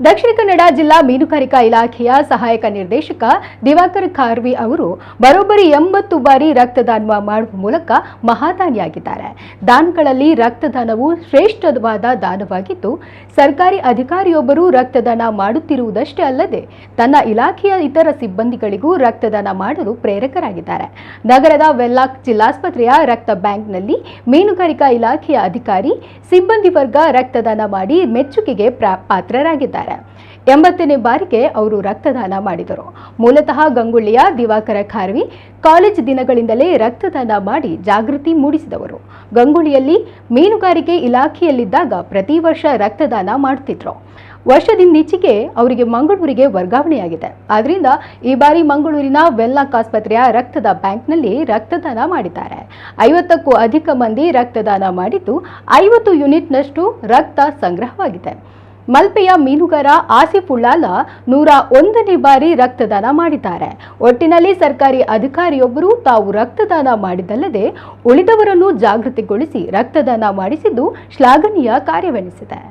ದಕ್ಷಿಣ ಕನ್ನಡ ಜಿಲ್ಲಾ ಮೀನುಗಾರಿಕಾ ಇಲಾಖೆಯ ಸಹಾಯಕ ನಿರ್ದೇಶಕ ದಿವಾಕರ್ ಖಾರ್ವಿ ಅವರು ಬರೋಬ್ಬರಿ 80 ಬಾರಿ ರಕ್ತದಾನ ಮಾಡುವ ಮೂಲಕ ಮಹಾದಾನಿಯಾಗಿದ್ದಾರೆ. ದಾನಗಳಲ್ಲಿ ರಕ್ತದಾನವು ಶ್ರೇಷ್ಠವಾದ ದಾನವಾಗಿದ್ದು, ಸರ್ಕಾರಿ ಅಧಿಕಾರಿಯೊಬ್ಬರು ರಕ್ತದಾನ ಮಾಡುತ್ತಿರುವುದಷ್ಟೇ ಅಲ್ಲದೆ ತನ್ನ ಇಲಾಖೆಯ ಇತರ ಸಿಬ್ಬಂದಿಗಳಿಗೂ ರಕ್ತದಾನ ಮಾಡಲು ಪ್ರೇರಕರಾಗಿದ್ದಾರೆ. ನಗರದ ವೆಲ್ಲಾಕ್ ಜಿಲ್ಲಾಸ್ಪತ್ರೆಯ ರಕ್ತ ಬ್ಯಾಂಕ್ನಲ್ಲಿ ಮೀನುಗಾರಿಕಾ ಇಲಾಖೆಯ ಅಧಿಕಾರಿ ಸಿಬ್ಬಂದಿ ವರ್ಗ ರಕ್ತದಾನ ಮಾಡಿ ಮೆಚ್ಚುಗೆಗೆ ಪಾತ್ರರಾಗಿದ್ದಾರೆ. 80ನೇ ಬಾರಿಗೆ ಅವರು ರಕ್ತದಾನ ಮಾಡಿದರು. ಮೂಲತಃ ಗಂಗೊಳ್ಳಿಯ ದಿವಾಕರ ಖಾರ್ವಿ ಕಾಲೇಜ್ ದಿನಗಳಿಂದಲೇ ರಕ್ತದಾನ ಮಾಡಿ ಜಾಗೃತಿ ಮೂಡಿಸಿದವರು. ಗಂಗೊಳ್ಳಿಯಲ್ಲಿ ಮೀನುಗಾರಿಕೆ ಇಲಾಖೆಯಲ್ಲಿದ್ದಾಗ ಪ್ರತಿ ವರ್ಷ ರಕ್ತದಾನ ಮಾಡುತ್ತಿದ್ರು. ವರ್ಷದಿಂದೀಚೆಗೆ ಅವರಿಗೆ ಮಂಗಳೂರಿಗೆ ವರ್ಗಾವಣೆಯಾಗಿದೆ. ಆದ್ದರಿಂದ ಈ ಬಾರಿ ಮಂಗಳೂರಿನ ವೆಲ್ಲಾಕ್ ಆಸ್ಪತ್ರೆಯ ರಕ್ತದ ಬ್ಯಾಂಕ್ನಲ್ಲಿ ರಕ್ತದಾನ ಮಾಡಿದ್ದಾರೆ. 50ಕ್ಕೂ ಅಧಿಕ ಮಂದಿ ರಕ್ತದಾನ ಮಾಡಿದ್ದು 50 ಯೂನಿಟ್ನಷ್ಟು ರಕ್ತ ಸಂಗ್ರಹವಾಗಿದೆ. ಮಲ್ಪೆಯ ಮೀನುಗಾರ ಆಸಿಫ್ ಉಳ್ಳಾಲ 101ನೇ ಬಾರಿ ರಕ್ತದಾನ ಮಾಡಿದ್ದಾರೆ. ಒಟ್ಟಿನಲ್ಲಿ ಸರ್ಕಾರಿ ಅಧಿಕಾರಿಯೊಬ್ಬರು ತಾವು ರಕ್ತದಾನ ಮಾಡಿದ್ದಲ್ಲದೆ ಉಳಿದವರನ್ನು ಜಾಗೃತಿಗೊಳಿಸಿ ರಕ್ತದಾನ ಮಾಡಿಸಿದ್ದು ಶ್ಲಾಘನೀಯ ಕಾರ್ಯವೆನಿಸಿದೆ.